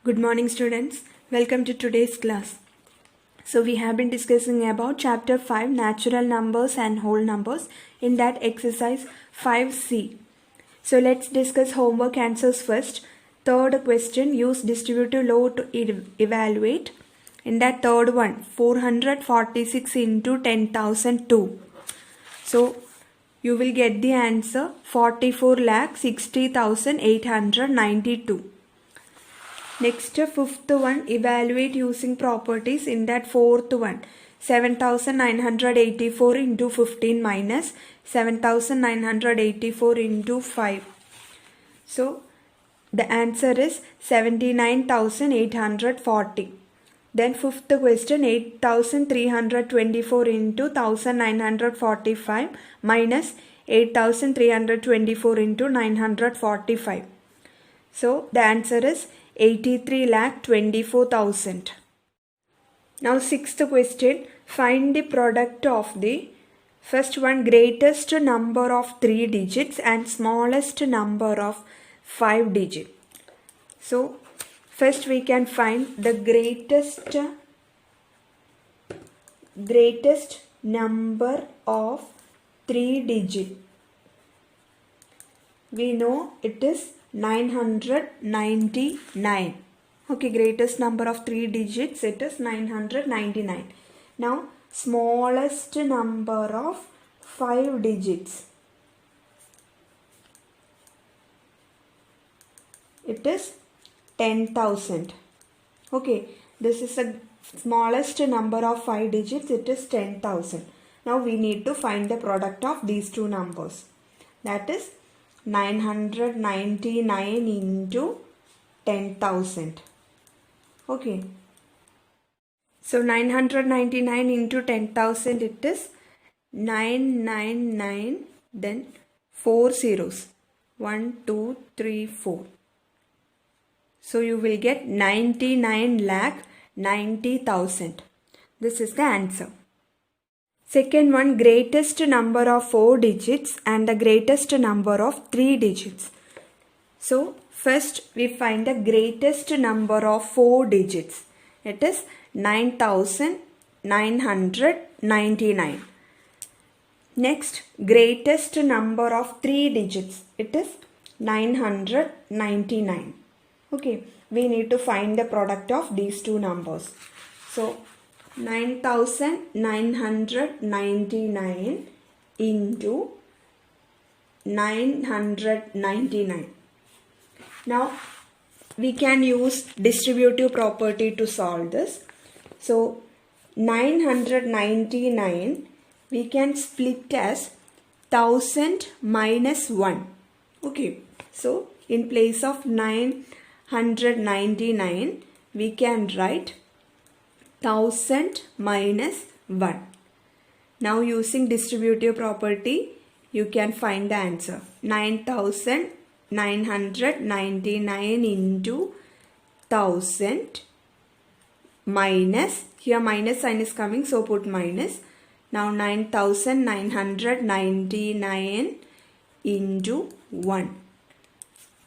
Good morning students, welcome to today's class. So we have been discussing about chapter 5 natural numbers and whole numbers in that exercise 5C. So let's discuss homework answers first. Third question, use distributive law to evaluate. In that third one, 446 into 10,002. So you will get the answer 44,60,892. Next, fifth one, evaluate using properties. In that fourth one, 7,984 into 15 minus 7,984 into 5. So, the answer is 79,840. Then fifth question, 8,324 into 1,945 minus 8,324 into 945. So, the answer is 83,24,000. Now sixth question, find the product of the first one, greatest number of 3 digits and smallest number of 5 digits. So first we can find the greatest number of 3 digits. We know it is 999. Okay, greatest number of 3 digits, it is 999. Now, smallest number of 5 digits, it is 10,000. Okay, this is the smallest number of 5 digits, it is 10,000. Now, we need to find the product of these two numbers. That is 999 into 10,000. Okay. So 999 into 10,000, it is 999, then 4 zeros. 1, 2, 3, 4. So you will get 99,90,000. This is the answer. Second one, greatest number of 4 digits and the greatest number of 3 digits. So first we find the greatest number of 4 digits. It is 9,999. Next, greatest number of 3 digits. It is 999. Okay, we need to find the product of these two numbers. So 9,999 into 999. Now we can use distributive property to solve this. So 999 we can split as 1000 minus 1. Okay, so in place of 999 we can write 1000 minus 1. Now using distributive property, you can find the answer. 9,999 into 1000 minus, here minus sign is coming, so put minus. Now 9,999 into 1.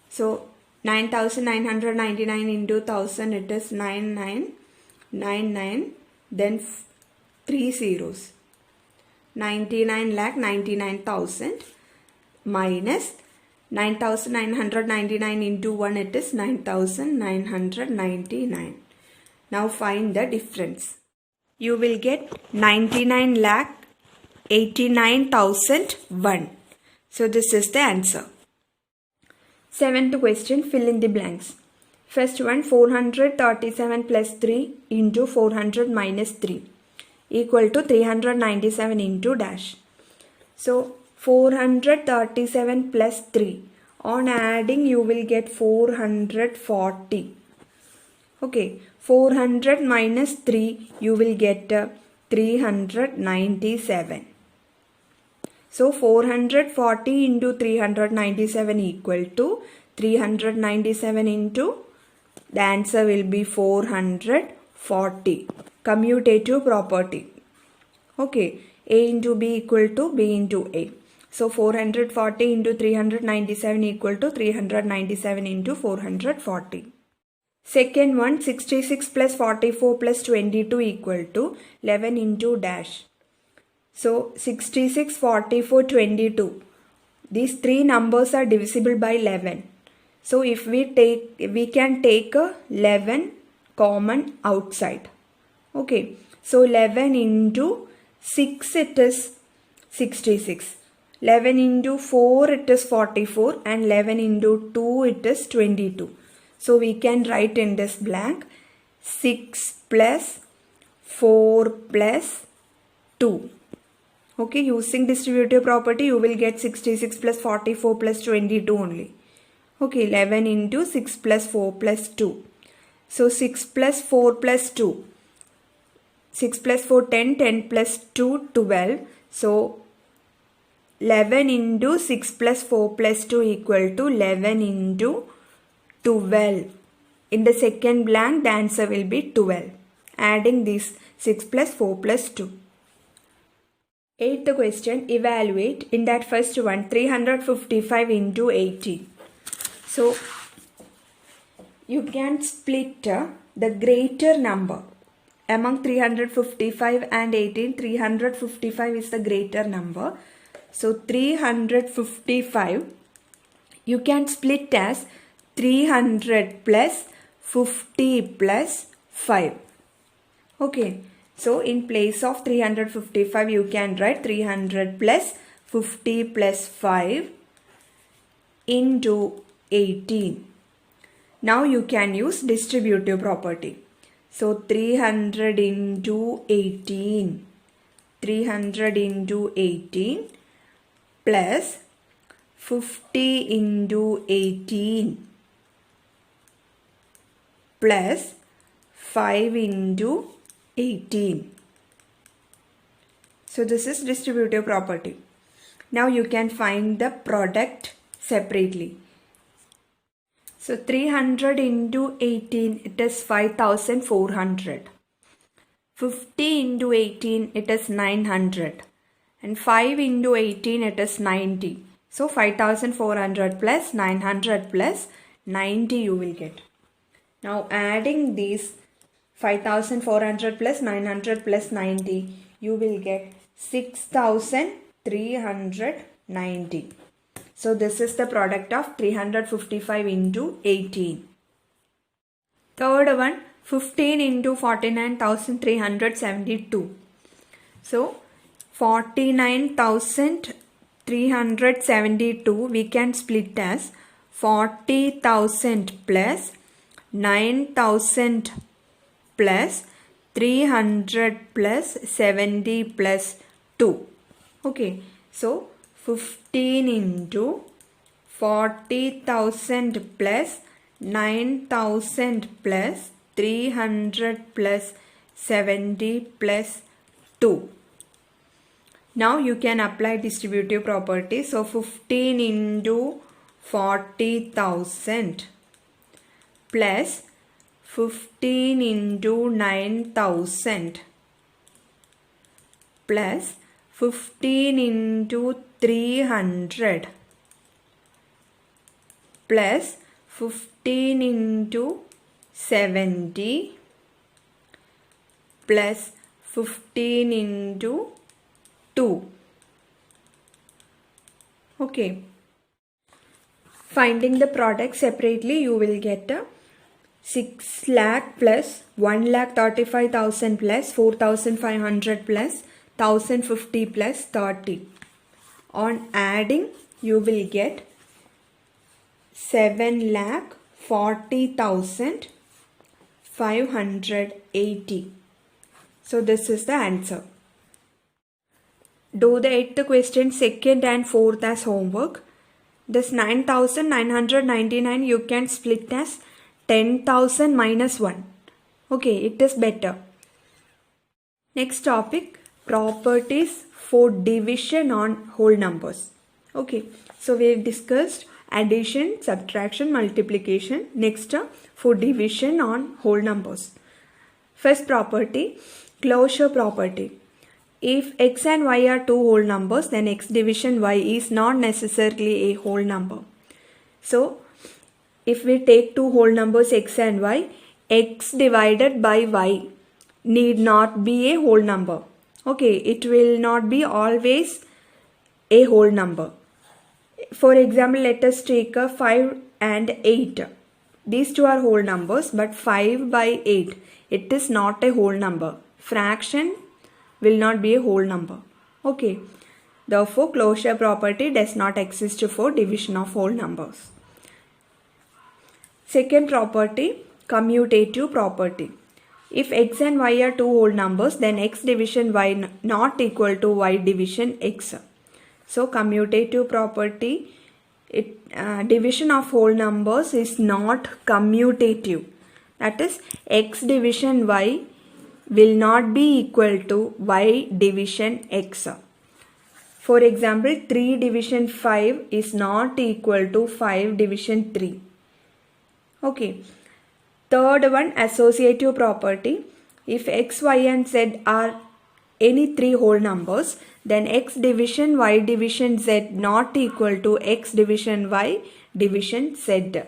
So 9,999 into 1000, it is 9999, then 3 zeros. 99,99,000 minus 9,999 into 1, it is 9,999. Now find the difference. You will get 99,89,001. So this is the answer. Seventh question, fill in the blanks. First one, 437 plus 3 into 400 minus 3 equal to 397 into dash. So 437 plus 3. On adding you will get 440. Okay, 400 minus 3 you will get 397. So 440 into 397 equal to 397 into, the answer will be 440. Commutative property. Okay, A into B equal to B into A. So 440 into 397 equal to 397 into 440. Second one, 66 plus 44 plus 22 equal to 11 into dash. So 66, 44, 22. These three numbers are divisible by 11. So if we can take a 11 common outside. Okay. So 11 into 6 it is 66. 11 into 4 it is 44 and 11 into 2 it is 22. So we can write in this blank 6 plus 4 plus 2. Okay, using distributive property you will get 66 plus 44 plus 22 only. Okay, 11 into 6 plus 4 plus 2. So 6 plus 4 plus 2. 6 plus 4 10, 10 plus 2 12. So 11 into 6 plus 4 plus 2 equal to 11 into 12. In the second blank, the answer will be 12. Adding this 6 plus 4 plus 2. Eighth question, evaluate in that first one 355 into 18. So, you can split the greater number. Among 355 and 18, 355 is the greater number. So, 355 you can split as 300 plus 50 plus 5. Okay. So, in place of 355, you can write 300 plus 50 plus 5 into 18. Now, you can use distributive property. So, 300 into 18. 300 into 18 plus 50 into 18 plus 5 into 18. So this is distributive property. Now you can find the product separately. So 300 into 18 it is 5400. 50 into 18 it is 900. And 5 into 18 it is 90. So 5400 plus 900 plus 90 you will get. Now adding these 5400 plus 900 plus 90, you will get 6390. So this is the product of 355 into 18. Third one, 15 into 49,372. So 49,372 we can split as 40,000 plus 9,000 plus 300 plus 70 plus 2. Okay, so 15 into 40,000 plus 9,000 plus 300 plus 70 plus 2. Now you can apply distributive property. So 15 into 40,000 plus 15 into 9,000 plus 15 into 300 plus 15 into 70 plus 15 into 2. Okay. Finding the product separately, you will get a 6 lakh plus 1,35,000 plus 4,500 plus 1,050 plus 30. On adding, you will get 7,40,580. So this is the answer. Do the 8th question, 2nd and 4th as homework. This 9,999 you can split as 10,000 minus 1. Okay, it is better. Next topic, properties for division on whole numbers. Okay, so we have discussed addition, subtraction, multiplication. Next, for division on whole numbers. First property, closure property. If x and y are two whole numbers, then x division y is not necessarily a whole number. So, if we take two whole numbers x and y, x divided by y need not be a whole number. Okay, it will not be always a whole number. For example, let us take a 5 and 8. These two are whole numbers, but 5 by 8, it is not a whole number. Fraction will not be a whole number. Okay, therefore closure property does not exist for division of whole numbers. Second property, commutative property. If x and y are two whole numbers, then x division y not equal to y division x. So commutative property, division of whole numbers is not commutative. That is, x division y will not be equal to y division x. For example, 3 division 5 is not equal to 5 division 3. Okay. Third one, associative property. If x, y and z are any three whole numbers, then x division y division z not equal to x division y division z.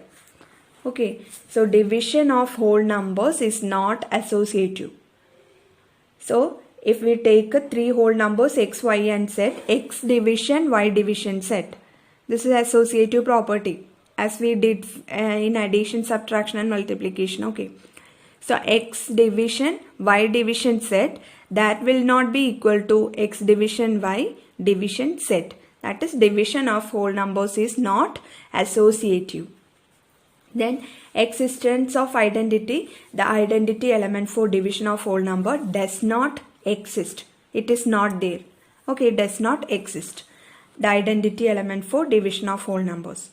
Okay, so division of whole numbers is not associative. So if we take three whole numbers x, y and z, x division y division z, this is associative property, as we did in addition, subtraction and multiplication. Okay, so x division y division z, that will not be equal to x division y division z. That is, division of whole numbers is not associative. Then existence of identity. The identity element for division of whole number does not exist. It is not there. Okay, it does not exist. The identity element for division of whole numbers.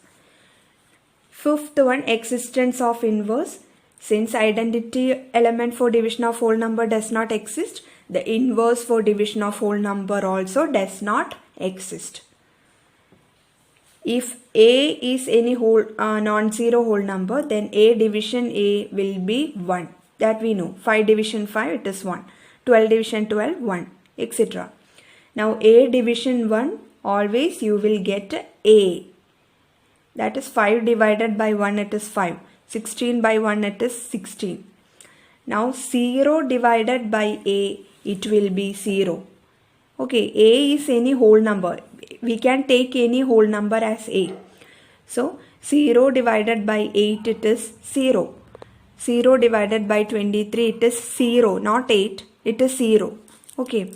Fifth one, existence of inverse. Since identity element for division of whole number does not exist, the inverse for division of whole number also does not exist. If a is any whole non-zero whole number, then a division a will be 1. That we know. 5 division 5, it is 1. 12 division 12, 1, etc. Now a division 1, always you will get a. That is 5 divided by 1, it is 5. 16 by 1, it is 16. Now 0 divided by a, it will be 0. Okay, a is any whole number. We can take any whole number as a. So 0 divided by 8, it is 0. 0 divided by 23, it is 0, not 8, it is 0. Okay.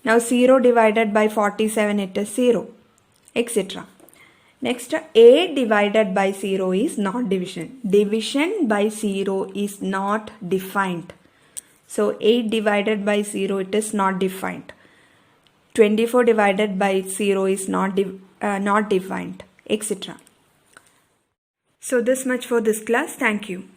Now 0 divided by 47, it is 0, etc. Next, a divided by 0 is not division. Division by 0 is not defined. So 8 divided by 0, it is not defined. 24 divided by 0 is not defined, etc. So this much for this class. Thank you.